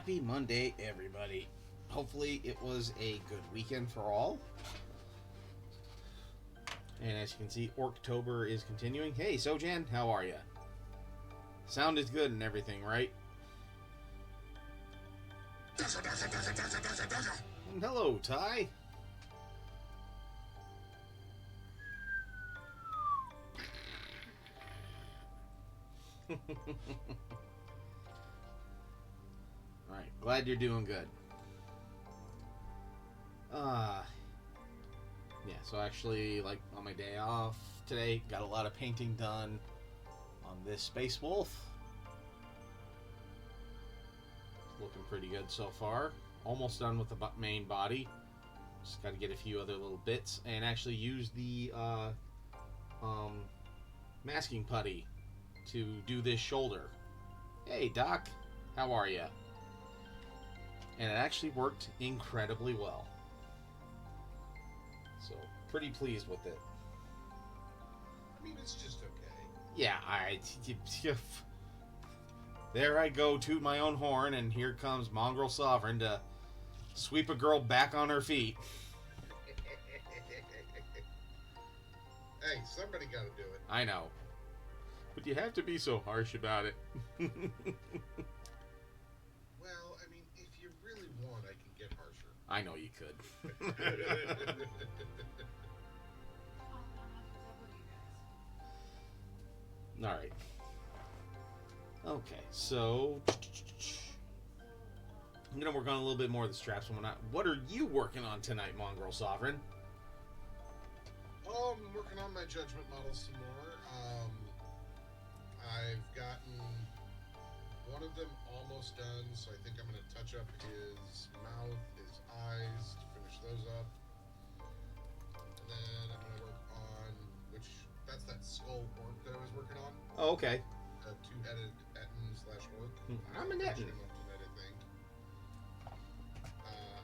Happy Monday, everybody. Hopefully it was a good weekend for all. And as you can see, Orctober is continuing. Hey, Sojan, how are you? Sound is good and everything, right? And hello, Ty. Alright, glad you're doing good. Yeah, so actually, like, on my day off today, got a lot of painting done on this Space Wolf. It's looking pretty good so far. Almost done with the main body. Just got to get a few other little bits and actually use the masking putty to do this shoulder. Hey, Doc, how are you? And it actually worked incredibly well. So, pretty pleased with it. I mean, it's just okay. Yeah, there I go, toot my own horn, and here comes Mongrel Sovereign to sweep a girl back on her feet. Hey, somebody got to do it. I know. But you have to be so harsh about it. Well, I mean, if you really want, I can get harsher. I know you could. Alright. Okay, so I'm going to work on a little bit more of the straps and whatnot. What are you working on tonight, Mongrel Sovereign? Oh, I'm working on my judgment models some more. I've gotten one of them almost done, so I think I'm going to touch up his mouth, his eyes, to finish those up. And then I'm going to work on, that's that skull orc that I was working on. Oh, okay. A two-headed Etten/orc. I'm an Etten. I think.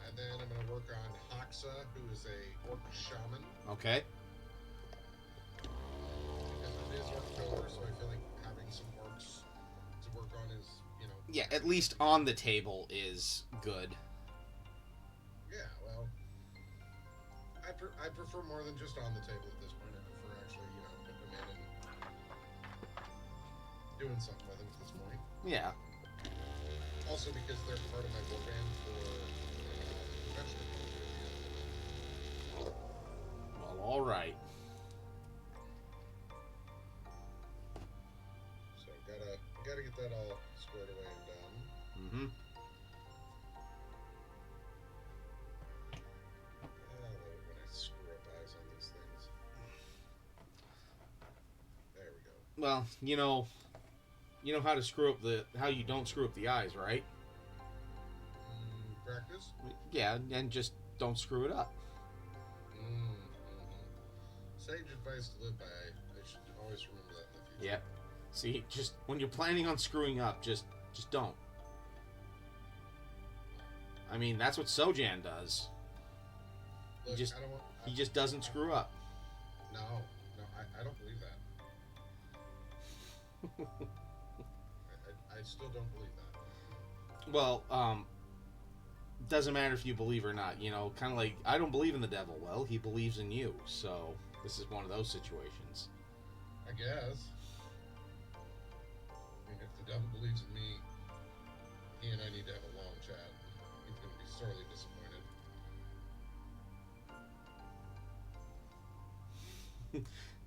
And then I'm going to work on Hoxa, who is a orc shaman. Okay. Because it is Orctober, so I feel like having some orcs to work on is, Yeah, at least on the table is good. Yeah, well, I prefer more than just on the table at this point. I prefer actually, putting them in and doing something with them at this point. Yeah. Also because they're part of my warband for vegetable. Well, alright. So gotta get that all squared away and done. Mm-hmm. I love it when I screw up eyes on these things. There we go. Well, you know how to screw up how you don't screw up the eyes, right? Practice? Yeah, and just don't screw it up. Mm-hmm. Sage advice to live by. I should always remember that in the future. Yep. See, just when you're planning on screwing up, just don't. I mean, that's what Sojan does. Look, he just doesn't screw up. No, I don't believe that. I still don't believe that. Well, doesn't matter if you believe or not. Kind of like, I don't believe in the devil. Well, he believes in you. So, this is one of those situations. I guess. I mean, if the devil believes in me, he and I need to have a long chat. He's going to be sorely disappointed.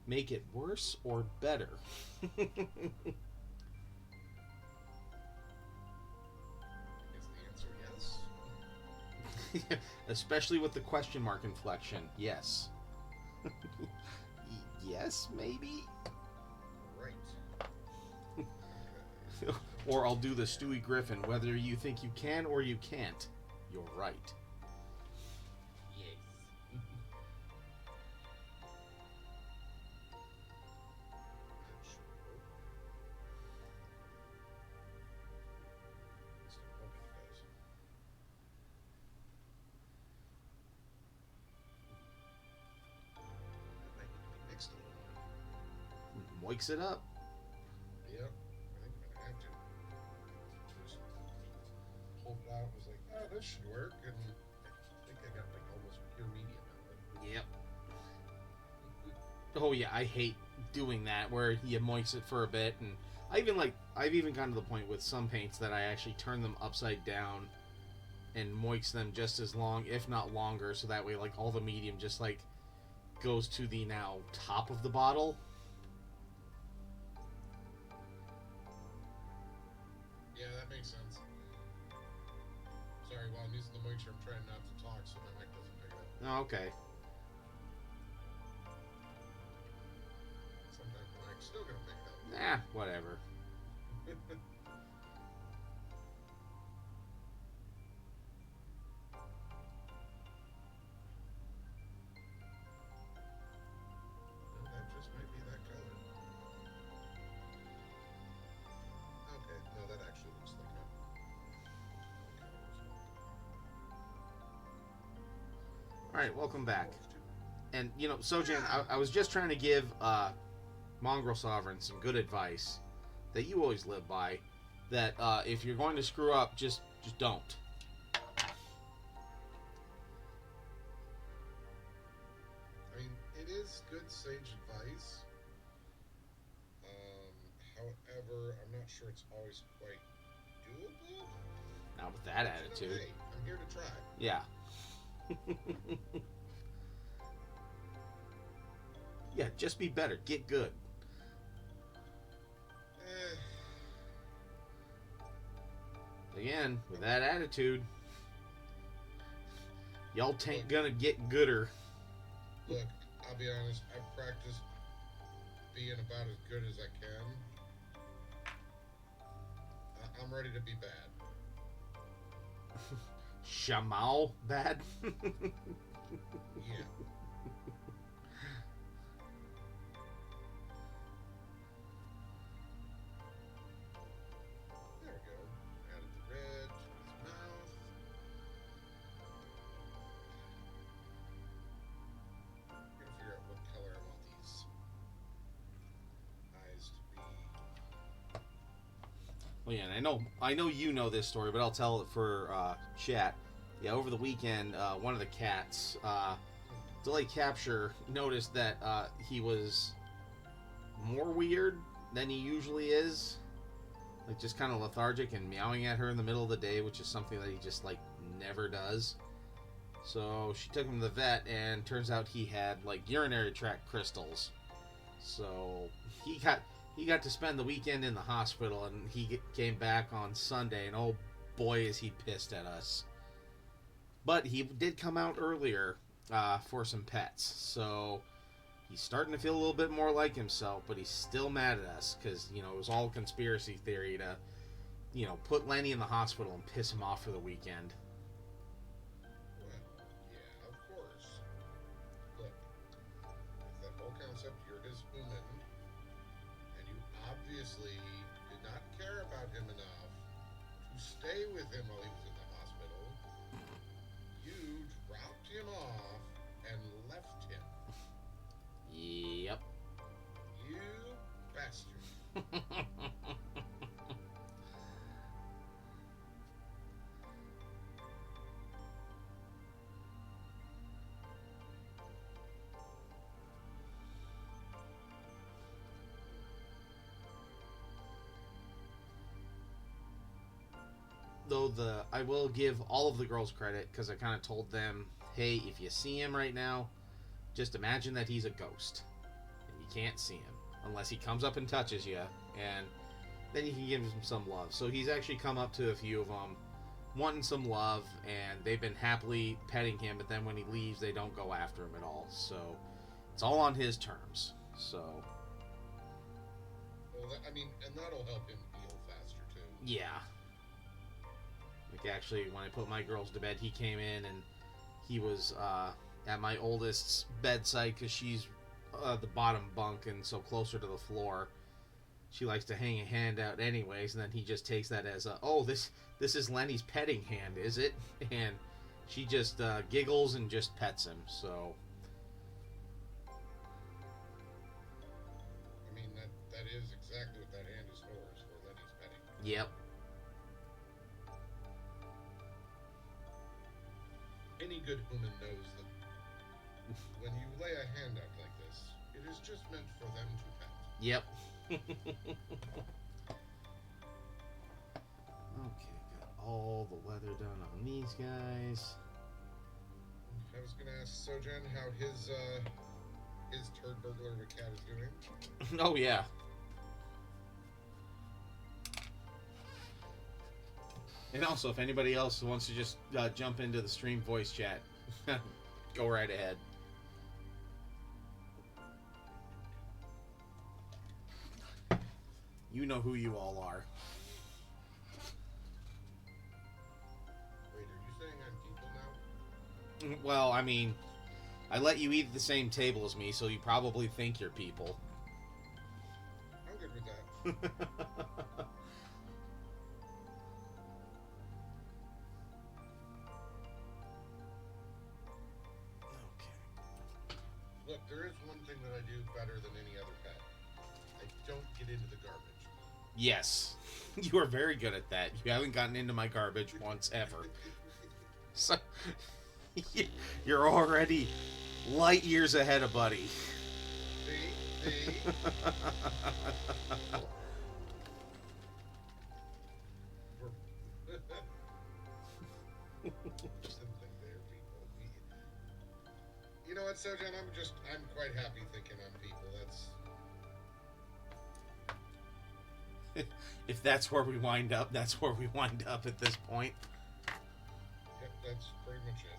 Make it worse or better? Is the answer yes? Especially with the question mark inflection. Yes. Yes, maybe? Right. Or I'll do the Stewie Griffin. Whether you think you can or you can't, you're right. Yes. Mixed a little. Moix it up. Yep. I think I'm going to have to. Just whole out and was like, oh, this should work. And I think I got like almost pure medium out of it. Yep. Oh yeah, I hate doing that where you moist it for a bit, and I've even gotten to the point with some paints that I actually turn them upside down and moist them just as long, if not longer, so that way like all the medium just like goes to the now top of the bottle. Yeah, that makes sense. Sorry, while I'm using the moisture, I'm trying not to talk so my mic doesn't pick it up. Oh, okay. Sometimes the mic's still gonna pick it up. Nah, whatever. Well, that just might be that color. Okay, no, that actually looks like a Alright, welcome back. And, you know, Sojan, I was just trying to give Mongrel Sovereign some good advice that you always live by, that if you're going to screw up, just don't. I mean, it is good sage advice. However, I'm not sure it's always quite doable. Not with that attitude. Okay, I'm here to try. Yeah. Yeah, just be better. Get good. Again, with that attitude, y'all tain't gonna get gooder. Look, I'll be honest, I've practiced being about as good as I can. I'm ready to be bad. Shamal bad? Yeah. There we go. Added the red to his mouth. I'm gonna figure out what color I want these eyes to be. Well, yeah, and I know you know this story, but I'll tell it for chat. Yeah, over the weekend, one of the cats, Delay Capture, noticed that he was more weird than he usually is. Like, just kind of lethargic and meowing at her in the middle of the day, which is something that he just, like, never does. So she took him to the vet, and turns out he had, like, urinary tract crystals. So he got to spend the weekend in the hospital, and he came back on Sunday, and oh boy is he pissed at us. But he did come out earlier for some pets, so he's starting to feel a little bit more like himself, but he's still mad at us because, you know, it was all conspiracy theory to, you know, put Lenny in the hospital and piss him off for the weekend. Well, yeah, of course. Look, with that whole concept, you're his human, and you obviously did not care about him enough to stay with him while he was in the hospital. You dropped him off and left him. Yep. You bastard. Though I will give all of the girls credit because I kind of told them, hey, if you see him right now, just imagine that he's a ghost and you can't see him unless he comes up and touches you, and then you can give him some love. So he's actually come up to a few of them wanting some love, and they've been happily petting him, but then when he leaves they don't go after him at all. So it's all on his terms. So Well, I mean, and that'll help him heal faster too. yeah. Like, actually, when I put my girls to bed, he came in and he was at my oldest's bedside because she's the bottom bunk and so closer to the floor. She likes to hang a hand out anyways, and then he just takes that as oh, this is Lenny's petting hand, is it? And she just giggles and just pets him. So I mean, that is exactly what that hand is for Lenny's petting. yep. Any good human knows that when you lay a hand out like this, it is just meant for them to pet. Yep. Okay, got all the leather done on these guys. I was gonna ask Sojan how his turd burglar of a cat is doing. Oh yeah. And also, if anybody else wants to just jump into the stream voice chat, go right ahead. You know who you all are. Wait, are you saying I'm people now? Well, I mean, I let you eat at the same table as me, so you probably think you're people. I'm good with that. Okay. Look, there is one thing that I do better than any other pet. I don't get into the garbage. Yes, you are very good at that. You haven't gotten into my garbage once ever. So, you're already light years ahead of Buddy. See? Something there, people. You know what, Sojan? I'm quite happy thinking I'm people. If that's where we wind up, that's where we wind up at this point. Yep, that's pretty much it.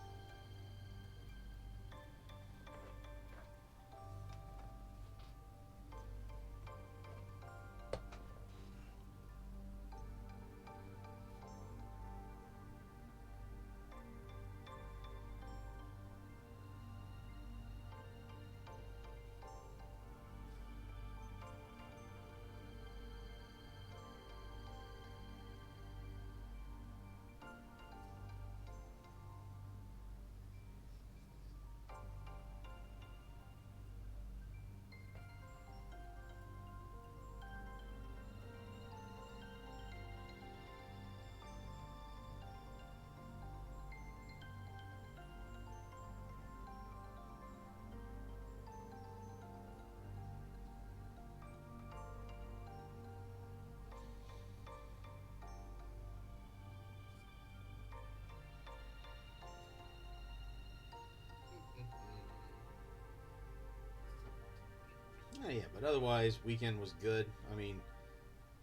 Oh, yeah, but otherwise, weekend was good. I mean,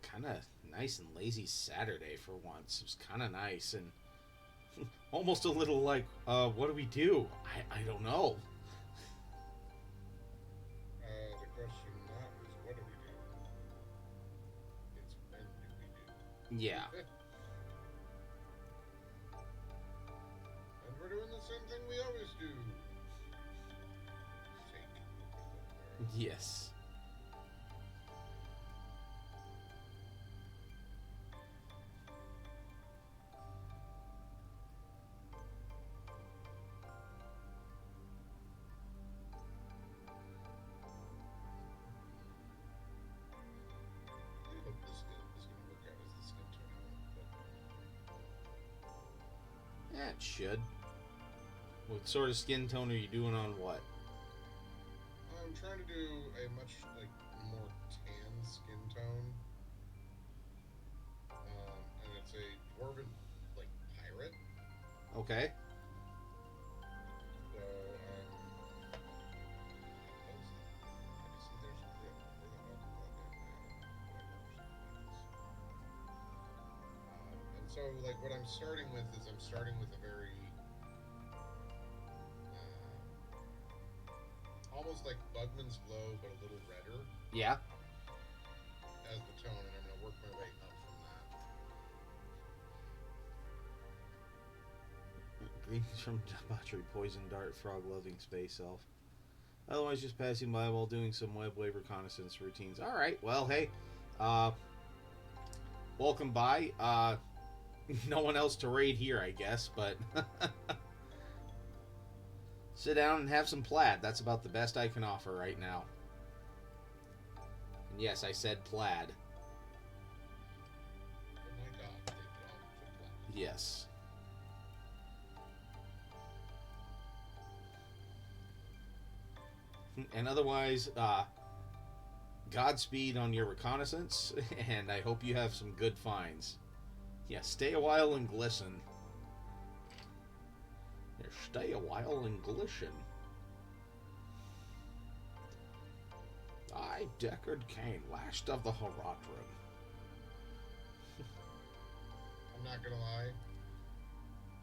kind of nice and lazy Saturday for once. It was kind of nice and almost a little like, what do we do? I don't know. The question not is what do we do? It's when do we do? Yeah. And we're doing the same thing we always do. Yes. I hope this is going to work out as the skin tone. Yeah, it should. What sort of skin tone are you doing on what? I'm trying to do a much more tan skin tone, and it's a dwarven pirate. Okay. So and so what I'm starting with is I'm starting with a very almost like Bugman's Glow, but a little redder. Yeah. As the tone, and I'm going to work my way up from that. Greetings from Debauchery, Poison Dart, Frog Loving Space Elf. Otherwise, just passing by while doing some web wave reconnaissance routines. Alright, well, hey. Welcome by. No one else to raid here, I guess, but... Sit down and have some plaid. That's about the best I can offer right now. And yes, I said plaid. Oh my god, they've gone to plaid. Yes. And otherwise, Godspeed on your reconnaissance, and I hope you have some good finds. Yeah, stay a while and glisten. Yeah, stay a while and glisten. I, Deckard Cain, last of the HeroQuest. I'm not gonna lie.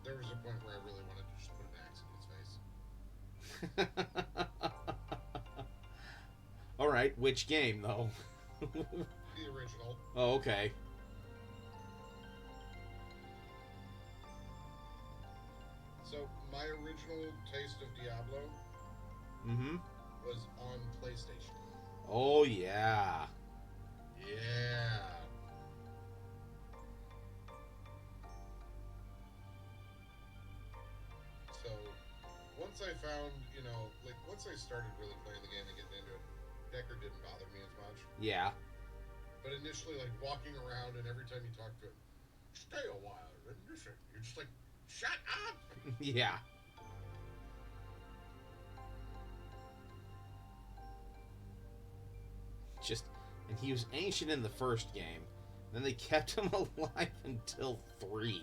There was a point where I really wanted to just put an axe in his face. Alright, which game, though? The original. Oh, okay. So, my original taste of Diablo was on PlayStation. Oh, yeah. Yeah. So, once I found, once I started really playing the game and getting into it, Deckard didn't bother me as much. Yeah. But initially, walking around and every time you talk to him, stay a while, and you're just like, shut up! Yeah. And he was ancient in the first game. Then they kept him alive until 3.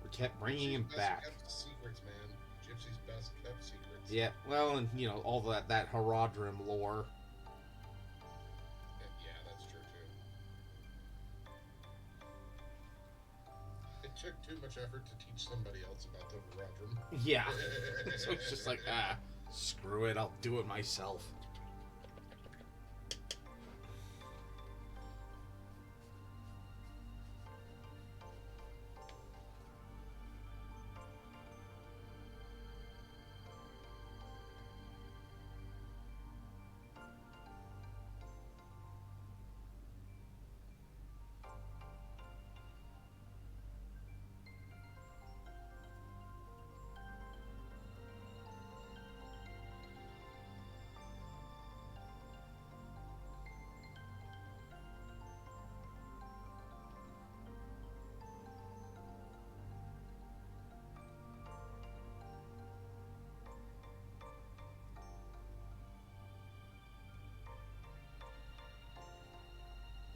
We kept bringing him back. Kept secrets, man. Gypsy's best kept secrets. Yeah, well, and all that HeroQuest lore. Yeah, that's true too. It took too much effort to teach somebody else about the HeroQuest. Yeah. So it's just like, screw it, I'll do it myself.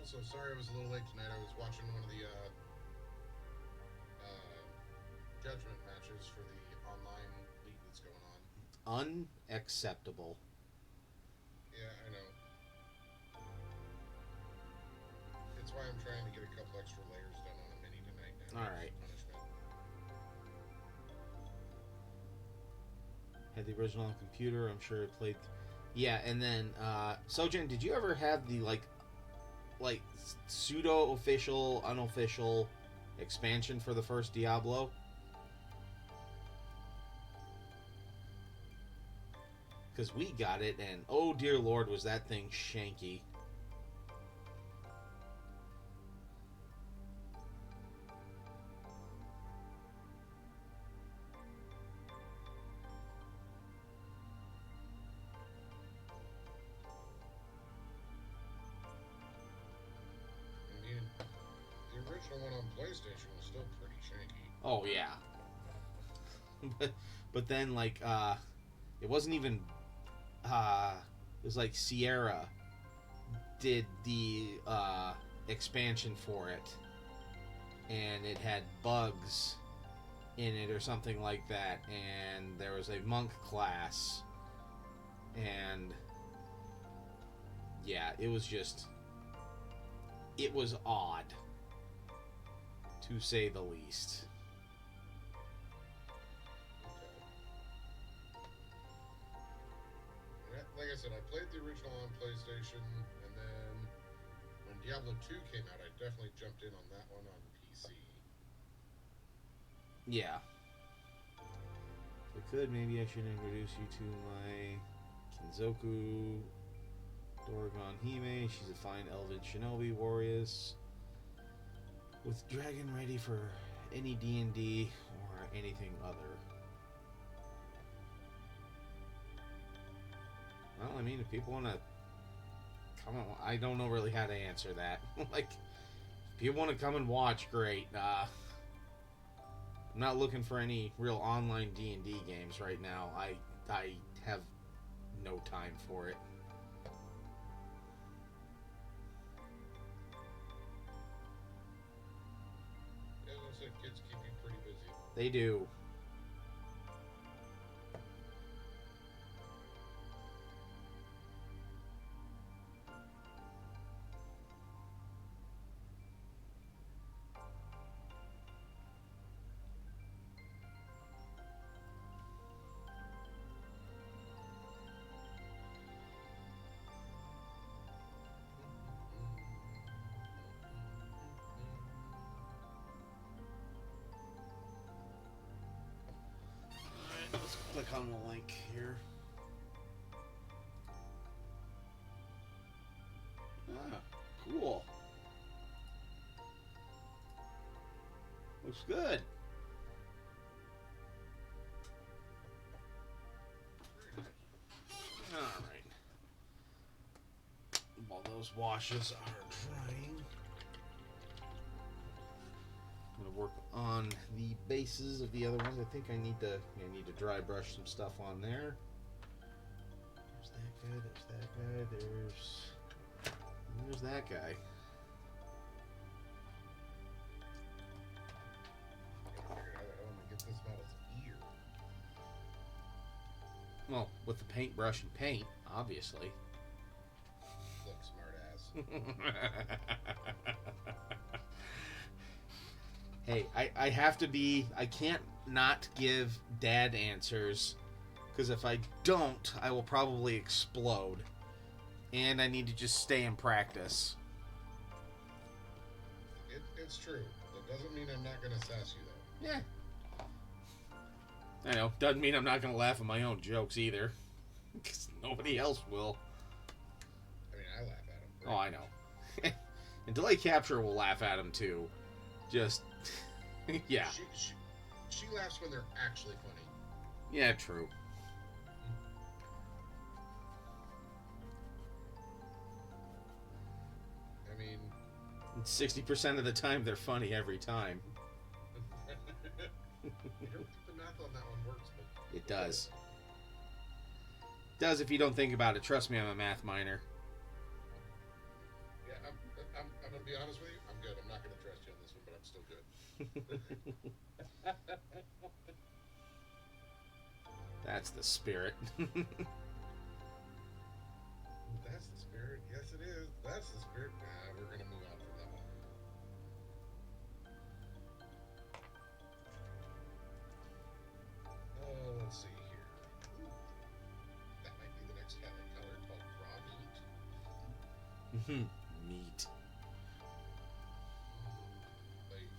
Also, sorry I was a little late tonight. I was watching one of the judgment matches for the online league that's going on. Unacceptable. Yeah, I know. It's why I'm trying to get a couple extra layers done on a mini tonight now. Alright. Had the original on computer, I'm sure it played. Yeah, and then, Sojan, did you ever have the, pseudo-official, unofficial expansion for the first Diablo? Because we got it, and oh dear lord, was that thing shanky. One on PlayStation was still pretty shanky. Oh yeah. but then it wasn't even it was like Sierra did the expansion for it, and it had bugs in it or something like that, and there was a monk class, and yeah, it was odd, to say the least. Okay. Like I said, I played the original on PlayStation, and then when Diablo 2 came out, I definitely jumped in on that one on PC. Yeah. If I could, maybe I should introduce you to my Kinzoku Doragon Hime. She's a fine elven shinobi warrior with dragon ready for any D&D or anything other. Well, I mean, if people want to come on, I don't know really how to answer that. If people want to come and watch, great. I'm not looking for any real online D&D games right now. I have no time for it. Yeah, looks like kids keep you pretty busy. They do. Let's click on the link here. Ah, cool. Looks good. Alright. While those washes are drying, I'm gonna work on the bases of the other ones. I think I need to dry brush some stuff on there. There's that guy, there's that guy. I want to get this model's ear. Well, with the paintbrush and paint, obviously. Look, smartass. Hey, I have to be... I can't not give dad answers, because if I don't, I will probably explode. And I need to just stay in practice. It's true. That doesn't mean I'm not going to sass you, though. Yeah. I know. Doesn't mean I'm not going to laugh at my own jokes, either. Because nobody else will. I mean, I laugh at them. Oh, I know. And Delay Capture will laugh at them, too. Just... yeah. She laughs when they're actually funny. Yeah, true. I mean... 60% of the time, they're funny every time. I don't think the math on that one works, but... It does. It does if you don't think about it. Trust me, I'm a math minor. Yeah, I'm going to be honest with you. I'm good. I'm not going to trust you on this one, but I'm still good. That's the spirit. That's the spirit. Yes, it is. That's the spirit. Nah, we're going to move on from that one. Let's see here. Ooh, that might be the next color called raw meat. Meat. Like,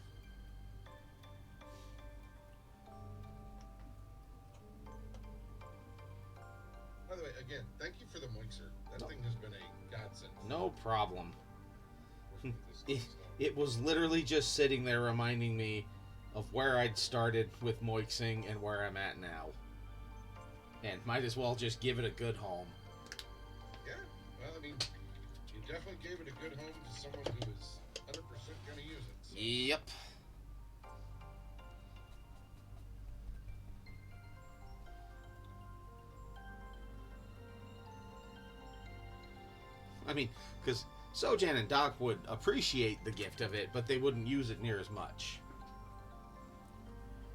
by the way, again, thank you for the moixer. That thing has been a godsend. No problem. Working with this stuff. It was literally just sitting there reminding me of where I'd started with moixing and where I'm at now. And might as well just give it a good home. Yeah, well, I mean, you definitely gave it a good home to someone who is 100% going to use it. So. Yep. I mean, because Sojan and Doc would appreciate the gift of it, but they wouldn't use it near as much.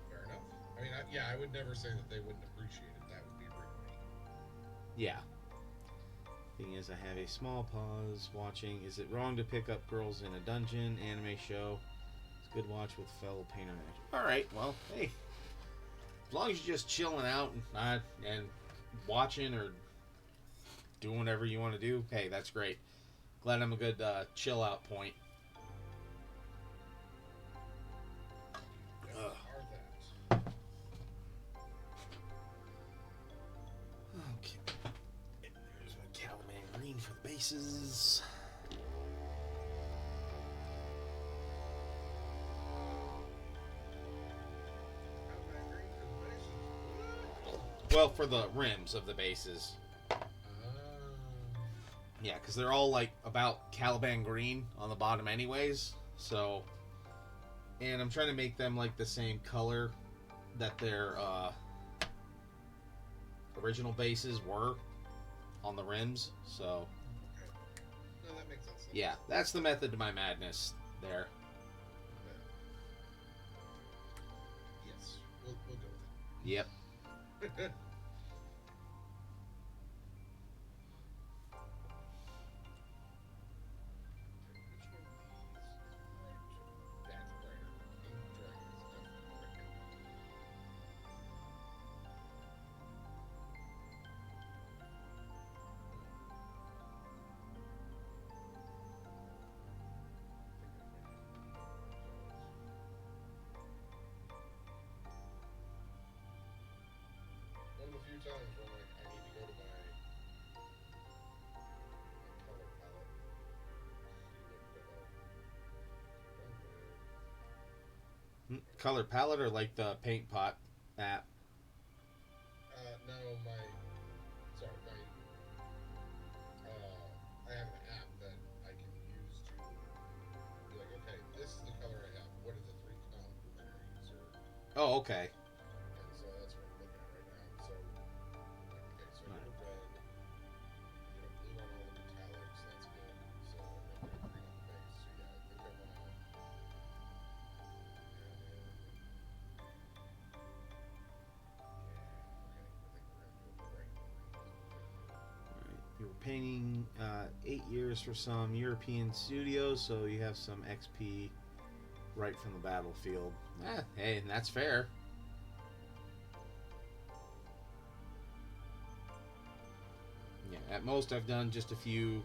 Fair enough. I mean, I would never say that they wouldn't appreciate it. That would be rude. Yeah. Thing is, I have a small pause watching. Is it wrong to pick up girls in a dungeon anime show? It's a good watch with fellow painter. Alright, well, hey. As long as you're just chilling out and watching or doing whatever you want to do, hey, that's great. Glad I'm a good chill out point. Yes, Ugh. are that. Okay. There's my Calaman green for the bases. Well, for the rims of the bases. Yeah, because they're all like about Caliban green on the bottom anyways. So, and I'm trying to make them like the same color that they're original bases were on the rims. So, Okay. No, that makes sense. yeah, that's the method to my madness there. Yes, we'll go Yep. with it. One of the few times when I need to go to my color palette, see what Color palette or like the paint pot app? no, I have an app that I can use to be like, okay, this is the color I have. What are the 3 complementary? Oh, okay. And so that's what I'm looking at right now. So, okay, so I get a red, I get a blue on all the metallics. That's good. So and then green on the base. So yeah, I think I want to add in. You were painting 8 years for some European studios, so you have some XP right from the battlefield. Hey, and that's fair. Yeah, at most I've done just a few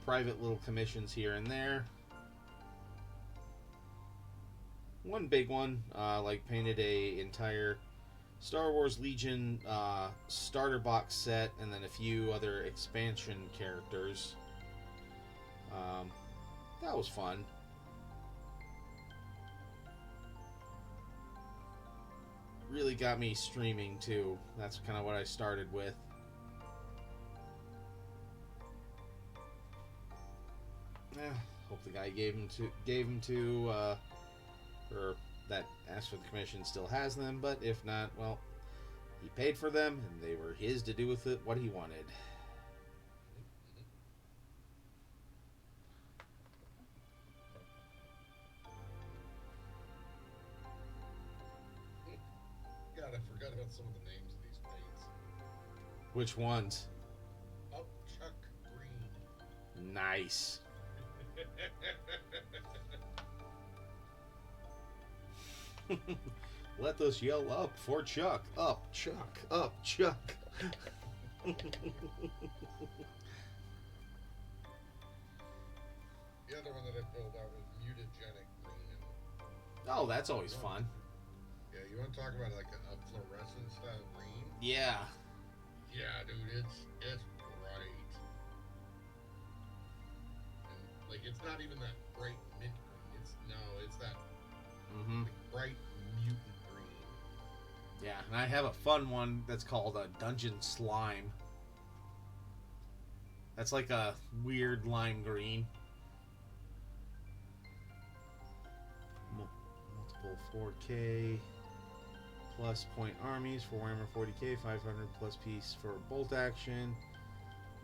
private little commissions here and there. One big one, like painted a entire Star Wars Legion starter box set, and then a few other expansion characters. That was fun. Really got me streaming too. That's kind of what I started with. Hope the guy gave him to or that asked for the commission still has them, but if not, well, he paid for them and they were his to do with it what he wanted. God, I forgot about some of the names of these paints. Which ones? Chuck Green. Nice. Let us yell up for Chuck. Up, Chuck. Up, Chuck. The other one that I filled out was mutagenic green. Oh, that's always fun. Yeah, you want to talk about like a fluorescent style green? Yeah. Yeah, dude, it's bright. And like it's not even that bright mint green. It's that like, bright mutant green. Yeah, and I have a fun one that's called a Dungeon Slime. That's like a weird lime green. Multiple 4K plus point armies for Warhammer 40K, 500 plus piece for bolt action.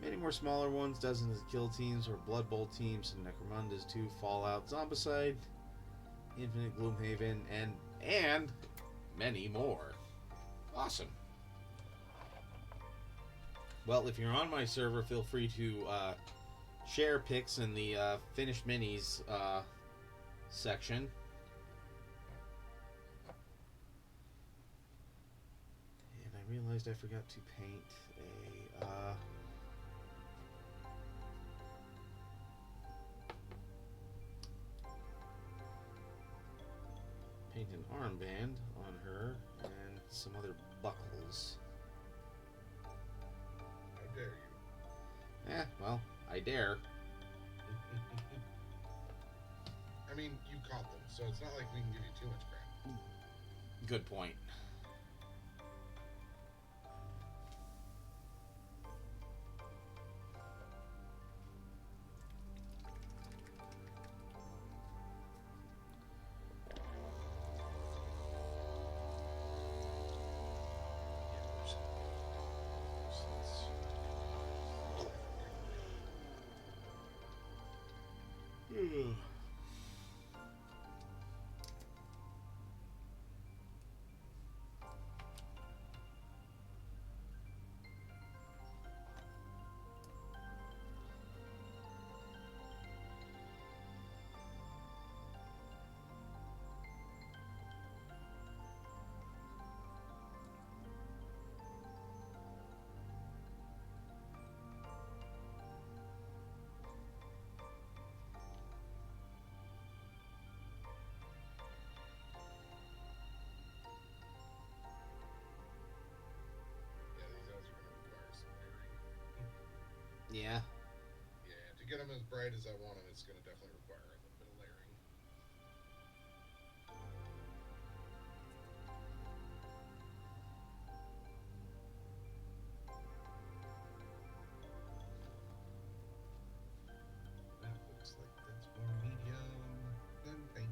Many more smaller ones, dozens of kill teams or Blood Bowl teams, and Necromundas 2, Fallout, Zombicide, Infinite Gloomhaven, and many more. Awesome. Well, if you're on my server, feel free to share pics in the finished minis section. And I realized I forgot to paint a paint an armband on her and some other buckles. How dare you? Well, I dare. I mean, you caught them, so it's not like we can give you too much crap. Good point. Yeah. Yeah, to get them as bright as I want them, it's going to definitely require a little bit of layering. That looks like that's more medium than paint.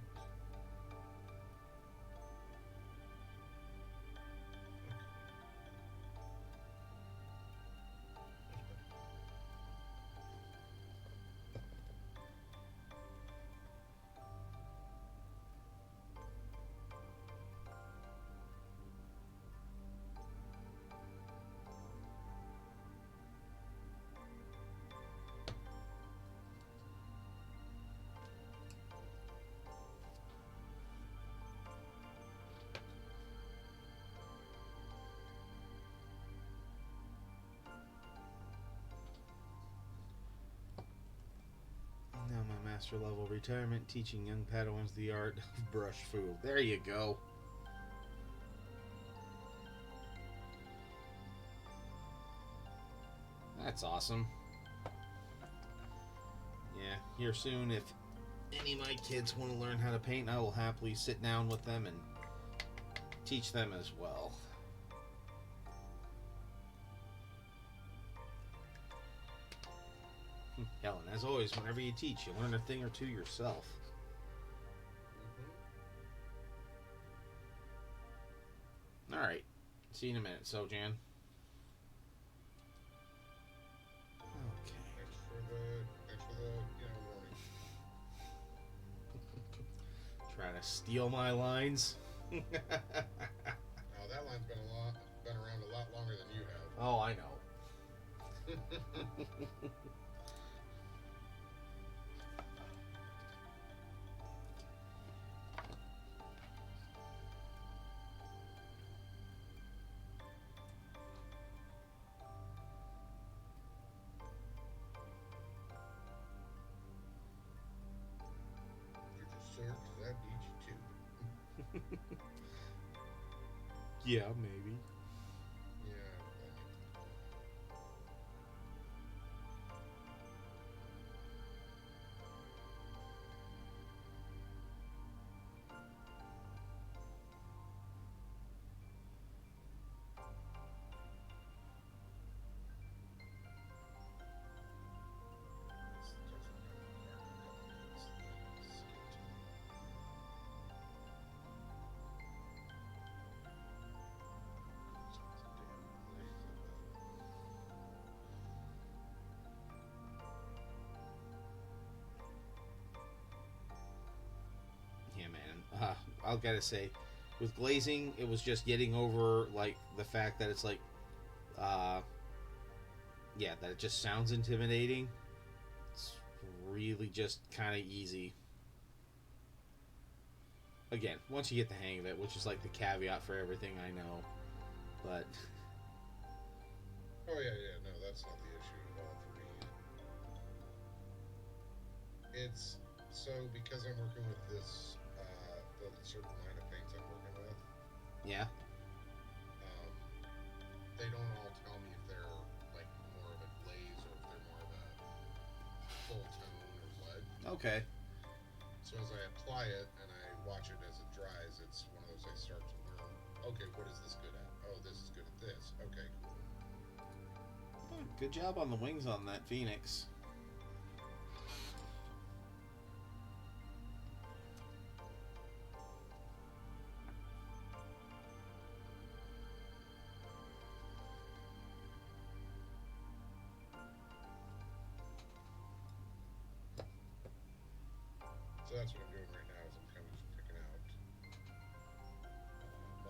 Now my master level retirement, teaching young Padawans the art of brush food. There you go. That's awesome. Yeah, here soon, if any of my kids want to learn how to paint, I will happily sit down with them and teach them as well. Helen, as always, whenever you teach, you learn a thing or two yourself. Alright. See you in a minute, Sojan. Okay. Thanks for the warning. Try to steal my lines. Oh, that line's been around a lot longer than you have. Oh, I know. You're just sore because I beat you too. Yeah, maybe. Yeah. Yeah, man. I'll gotta say, with glazing, it was just getting over like the fact that it's like, yeah, that it just sounds intimidating. It's really just kind of easy. Again, once you get the hang of it, which is like the caveat for everything I know, but Oh yeah. No, that's not the issue at all for me. It's so because I'm working with this the certain line of paints I'm working with. yeah, They don't all tell me if they're like more of a glaze or if they're more of a full tone or what. okay, So as I apply it and I watch it as it dries, it's one of those I start to learn. Okay, what is this good at? Oh, this is good at this. Okay, cool. good job on the wings on that Phoenix.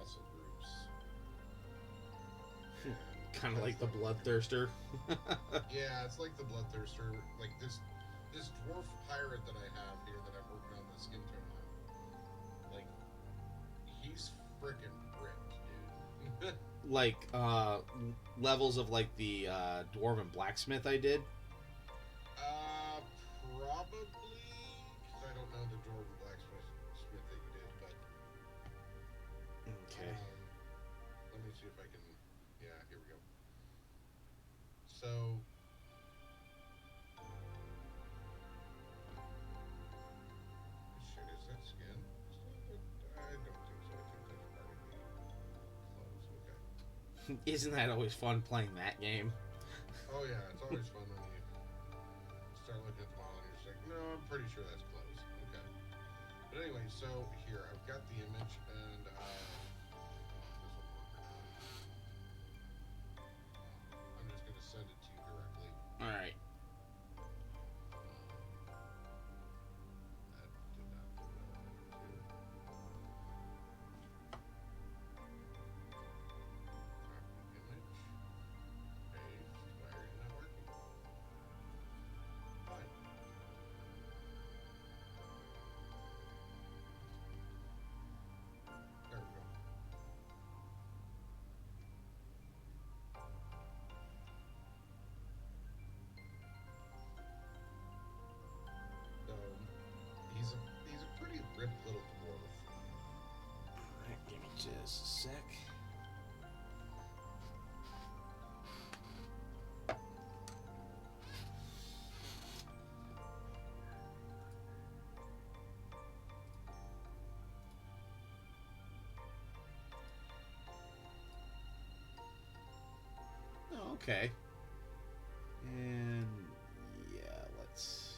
muscle groups. Kind of like the Bloodthirster. Yeah, it's like the Bloodthirster. Like this dwarf pirate that I have here that I'm working on the skin tone on. Like, he's freaking ripped, dude. Like levels of like the dwarven blacksmith I did. Probably, because I don't know the dwarven blacksmith that you did, but Okay. let me see if I can. Yeah, here we go. So. Shit, is that skin? I don't think so. I think that's part of the clothes. Okay. Isn't that always fun playing that game? Oh yeah, it's always fun when you start looking at the model and you're just like, no, I'm pretty sure that's clothes. Okay. But anyway, so here, I've got the image and this will work or not. I'm just going to send it to you directly. Alright. That did not do what I wanted to. Image. Paste. Why are you not working? Fine. There we go. So he's a pretty ripped little dwarf. Alright, give me just a sec. Oh, okay. And yeah, let's.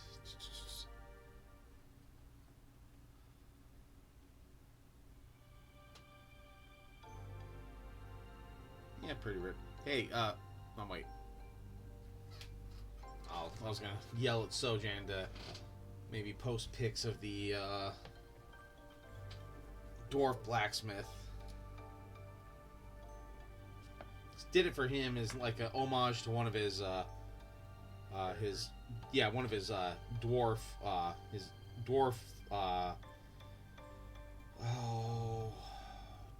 Yeah, pretty ripped. Hey, oh wait. I was gonna yell at Sojan to maybe post pics of the dwarf blacksmith. Did it for him as like a homage to one of his dwarf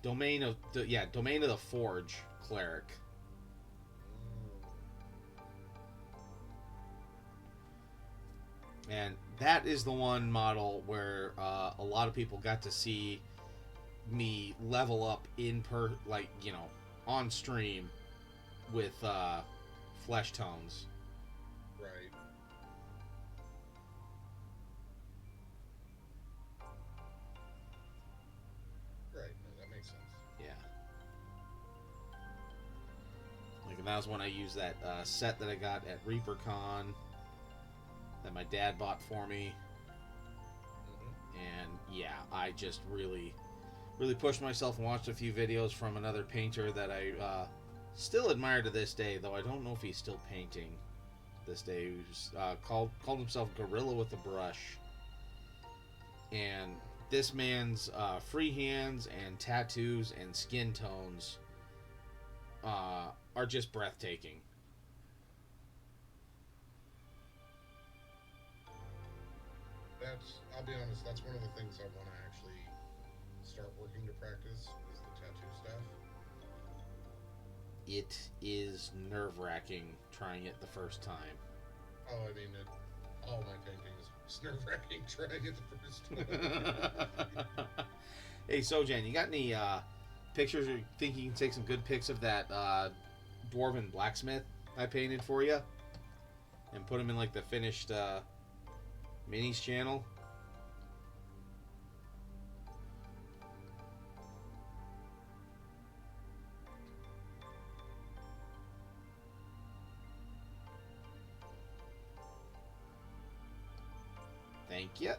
domain of the Forge cleric. And that is the one model where a lot of people got to see me level up on stream with flesh tones. Right. Right. No, that makes sense. Yeah. Like, and that was when I used that set that I got at ReaperCon that my dad bought for me. Mm-hmm. And yeah, I just really pushed myself and watched a few videos from another painter that I still admire to this day, though I don't know if he's still painting this day. Who's called himself Gorilla with a Brush. And this man's free hands and tattoos and skin tones are just breathtaking. I'll be honest, that's one of the things I want to actually start working to practice is the tattoo stuff. It is nerve-wracking trying it the first time. Oh, I mean, all my paintings, it's nerve-wracking trying it the first time. Hey, Sojan, you got any pictures, or you think you can take some good pics of that dwarven blacksmith I painted for you? And put them in, like, the finished minis channel? Thank you.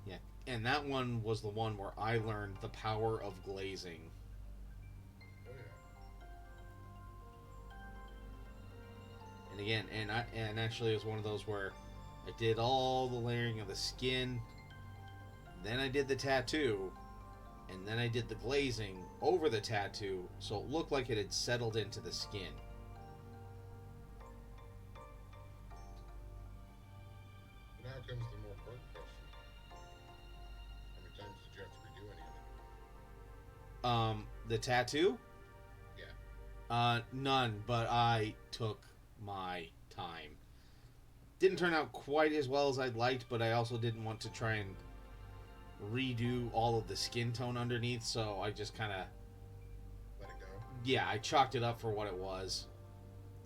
Yeah, and that one was the one where I learned the power of glazing. Oh, yeah. And again, and actually it was one of those where I did all the layering of the skin. Then I did the tattoo. And then I did the glazing over the tattoo so it looked like it had settled into the skin. Now comes the more important question. How many times did you have to redo any of it? The tattoo? Yeah. None, but I took my time. Didn't turn out quite as well as I'd liked, but I also didn't want to try and redo all of the skin tone underneath, so I just kind of... Let it go? Yeah, I chalked it up for what it was.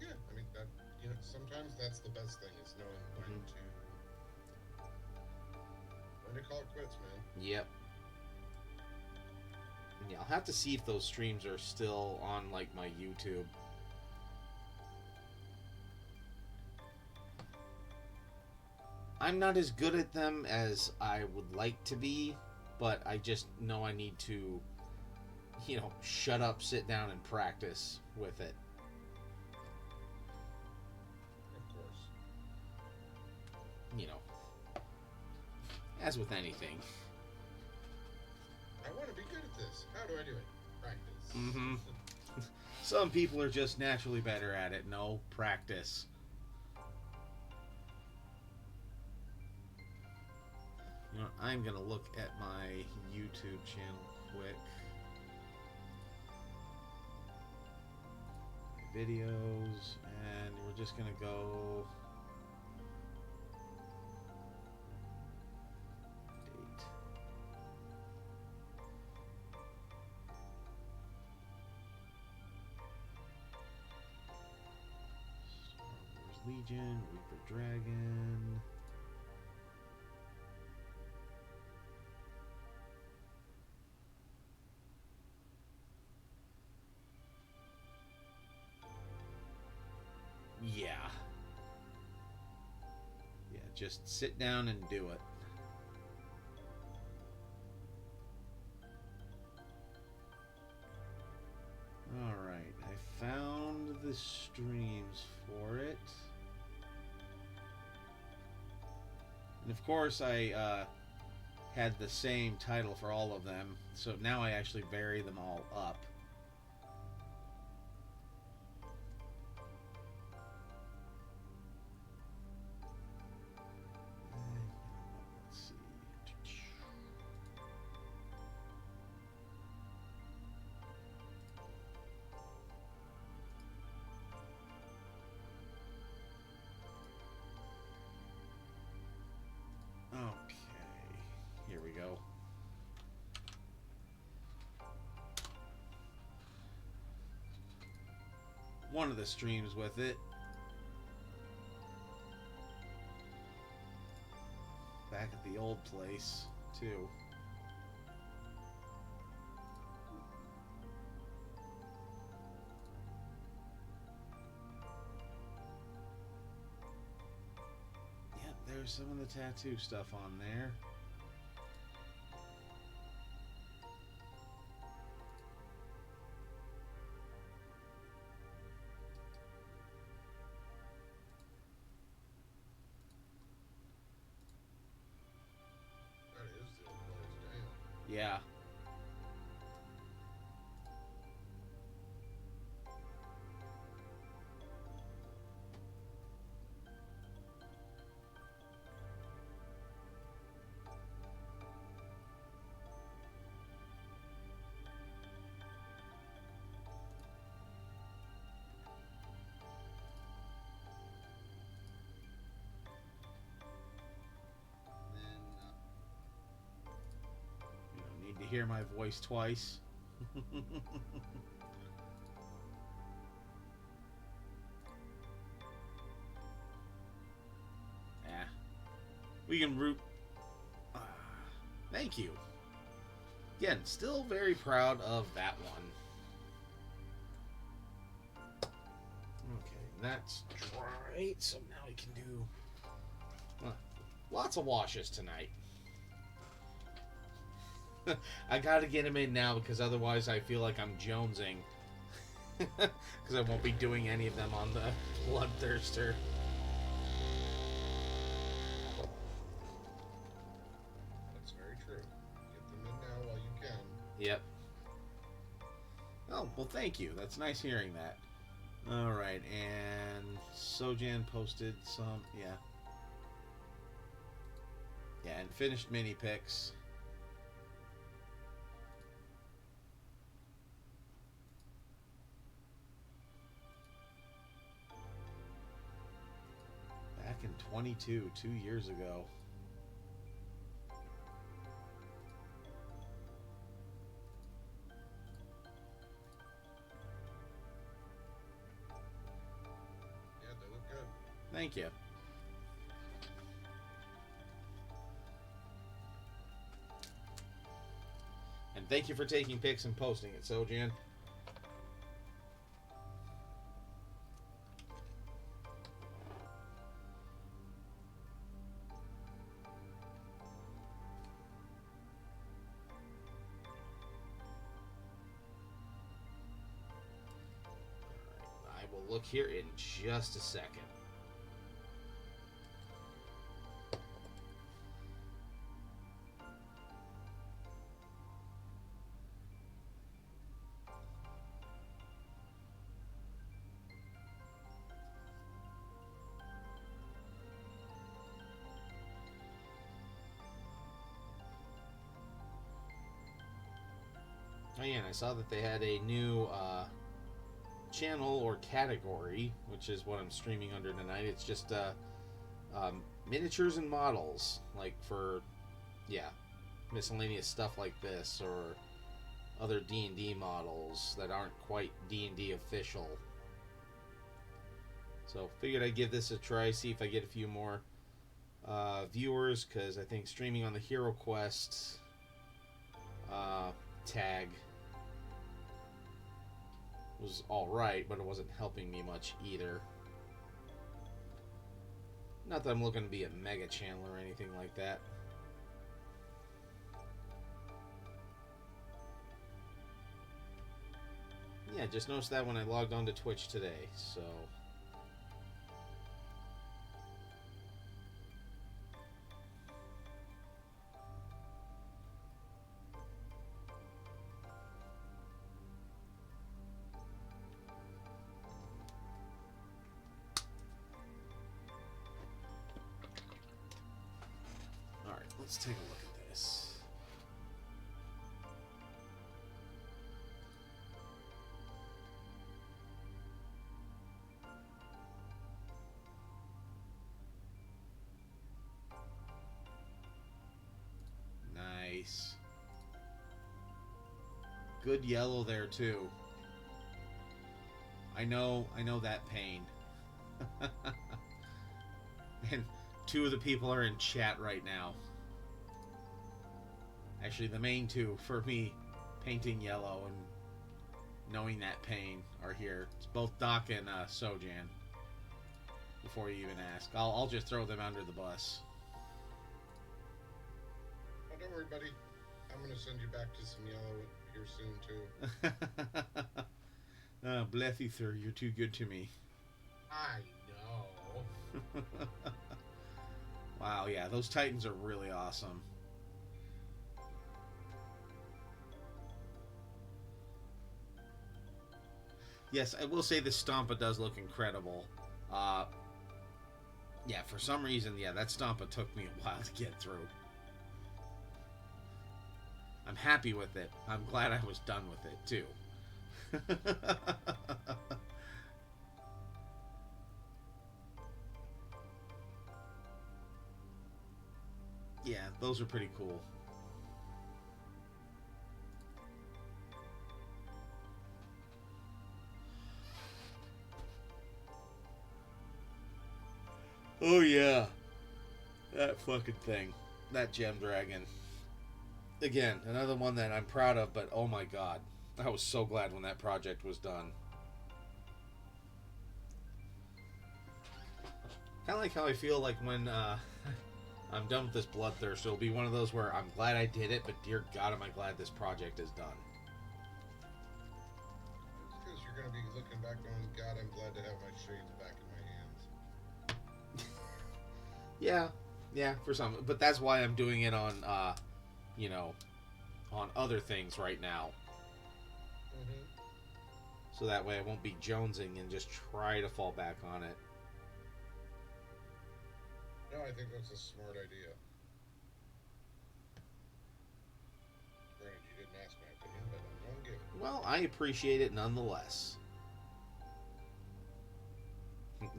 Yeah, I mean, that, you know, sometimes that's the best thing, is knowing when to call it quits, man. Yep. Yeah, I'll have to see if those streams are still on, like, my YouTube. I'm not as good at them as I would like to be, but I just know I need to, you know, shut up, sit down, and practice with it. Of course. You know, as with anything. I want to be good at this. How do I do it? Practice. Mm-hmm. Some people are just naturally better at it. No, practice. You know, I'm going to look at my YouTube channel quick. Videos, and we're just going to go... Date. Star Wars Legion, Reaper Dragon... Yeah. Yeah, just sit down and do it. Alright, I found the streams for it. And of course I had the same title for all of them, so now I actually vary them all up. Okay, here we go. One of the streams with it. Back at the old place, too. There's some of the tattoo stuff on there. That is the old place, damn. Yeah. To hear my voice twice. Yeah. We can root. Thank you. Again, still very proud of that one. Okay, that's dry. So now we can do lots of washes tonight. I gotta get him in now because otherwise I feel like I'm jonesing. Because I won't be doing any of them on the Bloodthirster. Yep. Oh, well, thank you. That's nice hearing that. All right, and Sojan posted some, yeah. Yeah, and finished mini picks. Back in 22, 2 years ago. Yeah, they look good. Thank you. And thank you for taking pics and posting it, Sojan. I will look here in just a second. Oh yeah, and I saw that they had a new channel or category, which is what I'm streaming under tonight. It's just miniatures and models, like for, yeah, miscellaneous stuff like this, or other D&D models that aren't quite D&D official. So figured I'd give this a try, see if I get a few more viewers, because I think streaming on the HeroQuest tag was alright, but it wasn't helping me much either. Not that I'm looking to be a mega channel or anything like that. Yeah, just noticed that when I logged on to Twitch today, so... Alright, let's take a look at this. Nice. Good yellow there too. I know that pain. And two of the people are in chat right now. Actually, the main two for me painting yellow and knowing that pain are here. It's both Doc and Sojan. Before you even ask, I'll just throw them under the bus. Oh, don't worry, buddy. I'm gonna send you back to some yellow here soon too. Oh, bless you, sir. You're too good to me. I know. Wow, yeah, those Titans are really awesome. Yes, I will say the Stompa does look incredible. Yeah, for some reason, yeah, that Stompa took me a while to get through. I'm happy with it. I'm glad I was done with it, too. Yeah, those are pretty cool. Oh yeah, that fucking thing, that gem dragon. Again, another one that I'm proud of, but oh my god, I was so glad when that project was done. Kind of like how I feel like when I'm done with this Bloodthirst. It'll be one of those where I'm glad I did it, but dear god, am I glad this project is done. It's because you're gonna be looking back going, God, I'm glad to have my shades back in my hands. Yeah, for some, but that's why I'm doing it on, you know, on other things right now. Mm-hmm. So that way I won't be jonesing and just try to fall back on it. No, I think that's a smart idea. Granted, you didn't ask my opinion, but I'm going to give it. Well, I appreciate it nonetheless.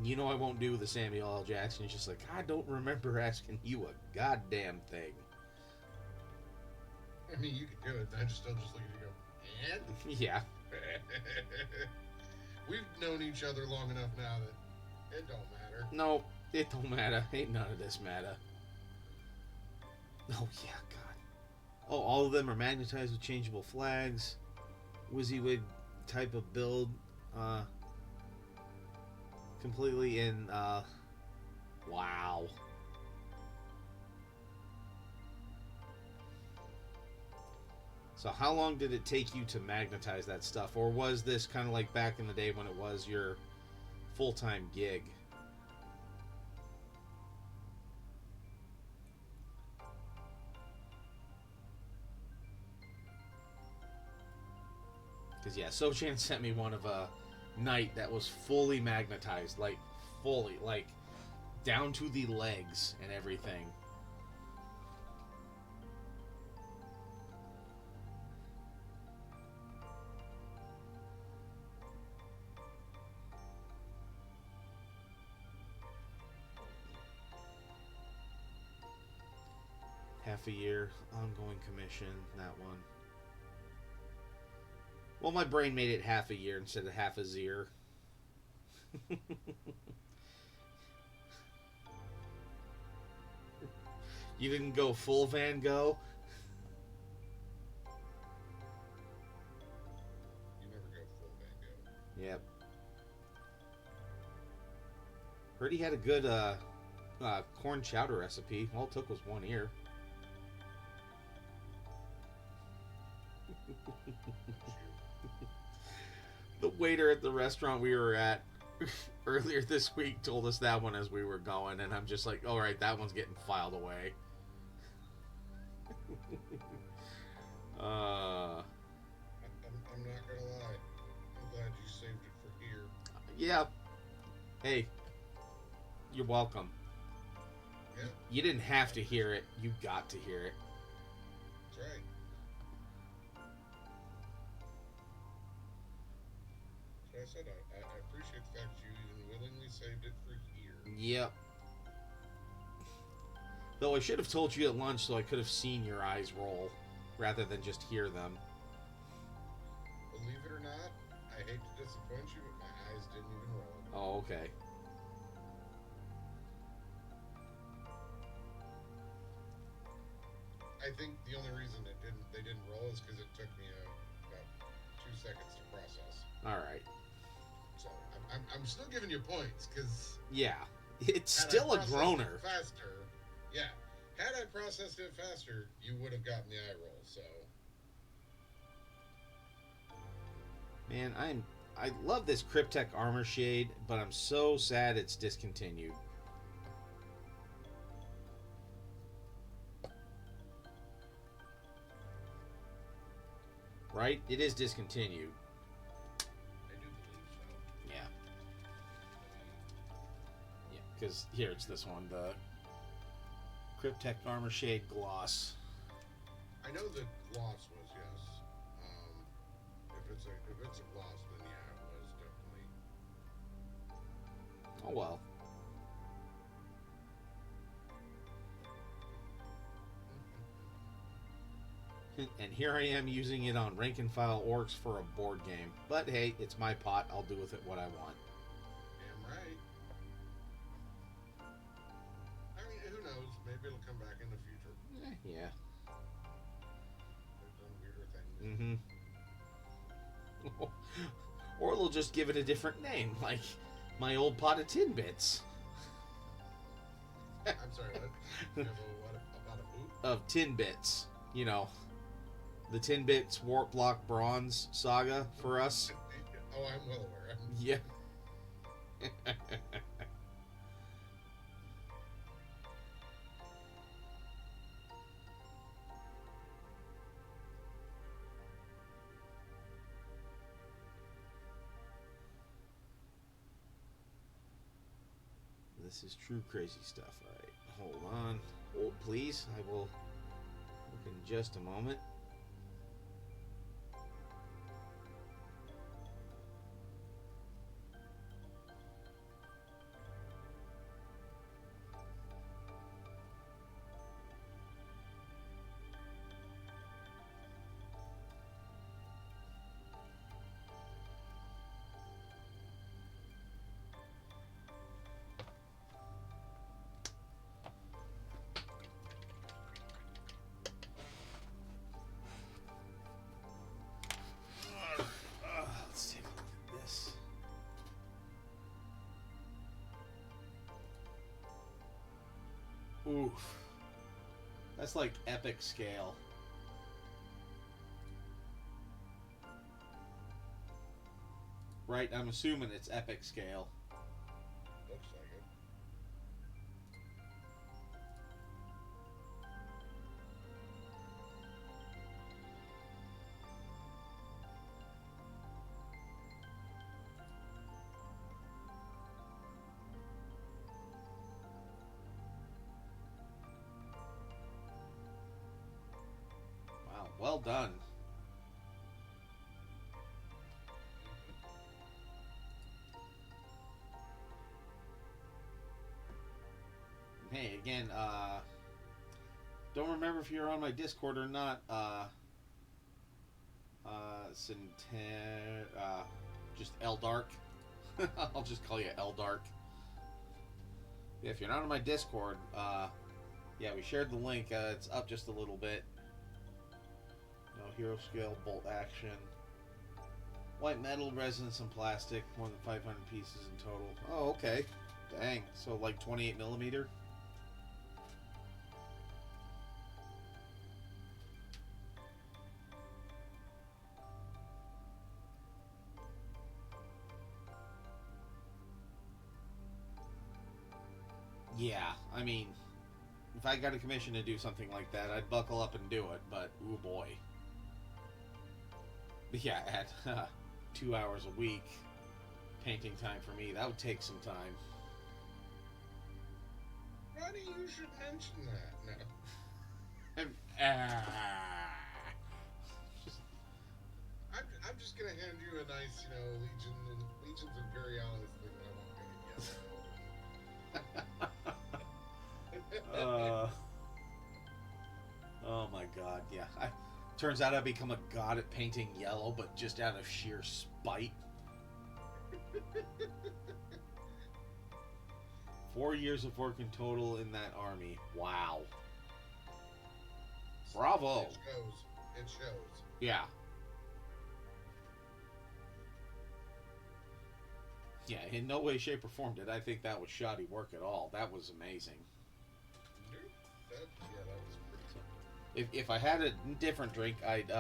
You know I won't do the Samuel L. Jackson. It's just like, I don't remember asking you a goddamn thing. I mean, you could do it. I just don't just look at you and go, Yeah. We've known each other long enough now that it don't matter. No, it don't matter. Ain't none of this matter. Oh, yeah, God. Oh, all of them are magnetized with changeable flags. WYSIWYG type of build. Completely in, wow. So how long did it take you to magnetize that stuff? Or was this kind of like back in the day when it was your full-time gig? Because, yeah, Sochan sent me one of a knight that was fully magnetized. Like, fully. Like, down to the legs and everything. Half a year, ongoing commission, that one. Well, my brain made it half a year instead of half a year. You didn't go full Van Gogh? You never go full Van Gogh. Yep. Heard he had a good corn chowder recipe. All it took was one ear. The waiter at the restaurant we were at earlier this week told us that one as we were going, and I'm just like, all right, that one's getting filed away. I'm not gonna lie. I'm glad you saved it for here. Yeah. Hey, you're welcome. Yeah, You didn't have to hear it. You got to hear it. that's right. So I said I appreciate the fact you even willingly saved it for here. Yep. Though I should have told you at lunch so I could have seen your eyes roll rather than just hear them. Believe it or not, I hate to disappoint you, but my eyes didn't even roll. Oh, okay. I think the only reason they didn't roll is because it took me about 2 seconds to process. All right. So I'm still giving you points because Yeah. It's still a groaner. Faster, yeah. Had I processed it faster, you would have gotten the eye roll. So, Man, I love this Cryptek armor shade, but I'm so sad it's discontinued. Right? It is discontinued. I do believe so. Yeah. Yeah, because here it's this one, the Cryptek armor shade gloss. I know the gloss was yes. If it's a gloss, then yeah, it was definitely. Oh well. And here I am using it on rank and file orcs for a board game. But hey, it's my pot. I'll do with it what I want. Damn right. I mean, who knows? Maybe it'll come back in the future. Yeah. They've done weirder things. Mm-hmm. Or they'll just give it a different name, like my old pot of tin bits. I'm sorry, what? You have what about a boot? Of tin bits. You know, the tin bits warp block bronze saga for us. Oh, I'm well aware. Yeah. this is true crazy stuff. Alright, hold on. Hold, please. I will look in just a moment. Let's take a look at this. Oof. That's like epic scale. Right? I'm assuming it's epic scale. Looks like it. Wow, well done. Hey, again, don't remember if you're on my Discord or not. Just Eldark. I'll just call you Eldark. Yeah, if you're not on my Discord, yeah, we shared the link. It's up just a little bit. No hero scale, bolt action. White metal, resonance, and plastic. More than 500 pieces in total. Oh, okay. Dang. So like 28 millimeter. Yeah, I mean, if I got a commission to do something like that, I'd buckle up and do it, but ooh boy. But yeah, at 2 hours a week, painting time for me, that would take some time. Ronnie, you should mention that. No. I'm just gonna hand you a nice, Legions Imperialis thing that I won't paint Oh my god, yeah. Turns out I become a god at painting yellow, but just out of sheer spite. 4 years of work in total in that army. Wow. Bravo. It shows. It shows. Yeah. Yeah, in no way, shape, or form did I think that was shoddy work at all. That was amazing. That was pretty cool. If I had a different drink, I'd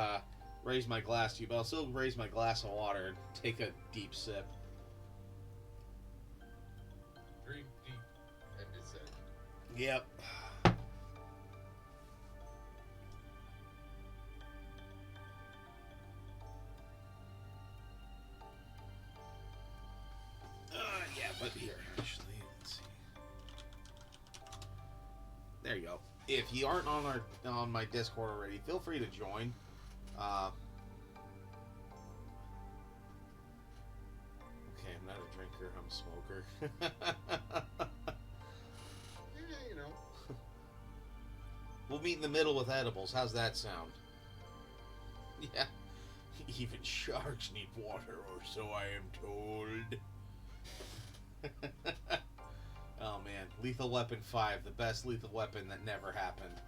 raise my glass to you, but I'll still raise my glass of water and take a deep sip. Drink deep and descend. Yep. Yeah, but here, actually, let's see. There you go. If you aren't on my Discord already, feel free to join. Okay, I'm not a drinker. I'm a smoker. Yeah, We'll meet in the middle with edibles. How's that sound? Yeah. Even sharks need water, or so I am told. Oh man, Lethal Weapon 5, the best lethal weapon that never happened.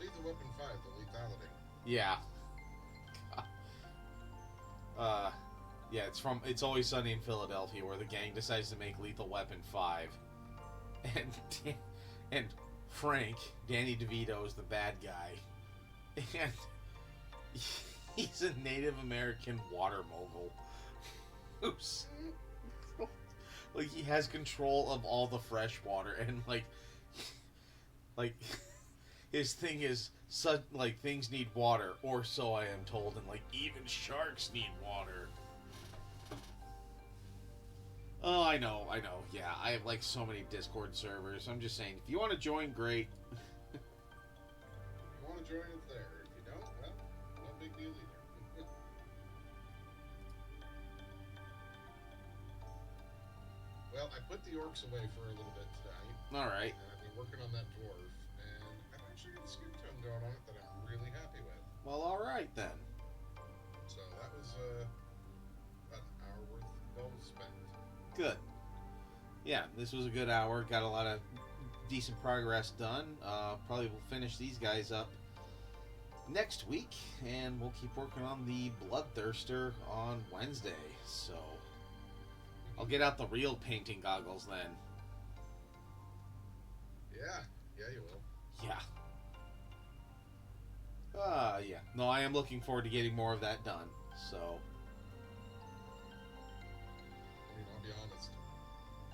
Lethal Weapon 5, the lethality. Yeah. Yeah, It's Always Sunny in Philadelphia, where the gang decides to make Lethal Weapon 5. And Frank, Danny DeVito, is the bad guy. And he's a Native American water mogul. Who's... Like, he has control of all the fresh water, and, like, his thing is, such, like, things need water, or so I am told, and, like, even sharks need water. I know. Yeah, I have like so many Discord servers. I'm just saying, if you want to join, great. If you want to join, it's there. If you don't, well, no big deal either. Well, I put the orcs away for a little bit tonight. All right. And I've been working on that dwarf, and I've actually got a skin tone going on it that I'm really happy with. Well, all right then. So that was about an hour worth well spent. Good. Yeah, this was a good hour. Got a lot of decent progress done. Probably will finish these guys up next week, and we'll keep working on the Bloodthirster on Wednesday. So I'll get out the real painting goggles then. Yeah, you will. Yeah. Yeah. No, I am looking forward to getting more of that done. So. I mean, I'll be honest.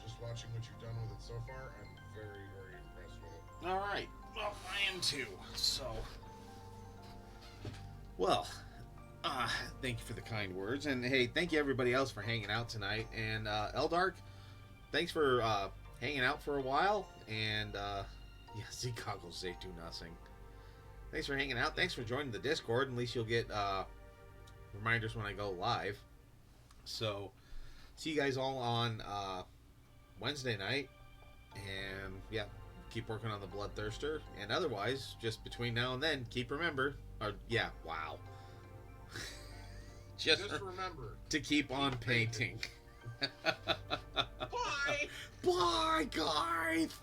Just watching what you've done with it so far, I'm very, very impressed with it. All right. Well, I am too. So. Well, thank you for the kind words, and hey, thank you everybody else for hanging out tonight. And Eldark, thanks for hanging out for a while. And yeah, Z goggles say do nothing. Thanks for hanging out. Thanks for joining the Discord. At least you'll get reminders when I go live. So, see you guys all on Wednesday night. And, yeah, keep working on the Bloodthirster. And otherwise, just between now and then, wow. just remember to keep on painting. Bye! Bye, guys!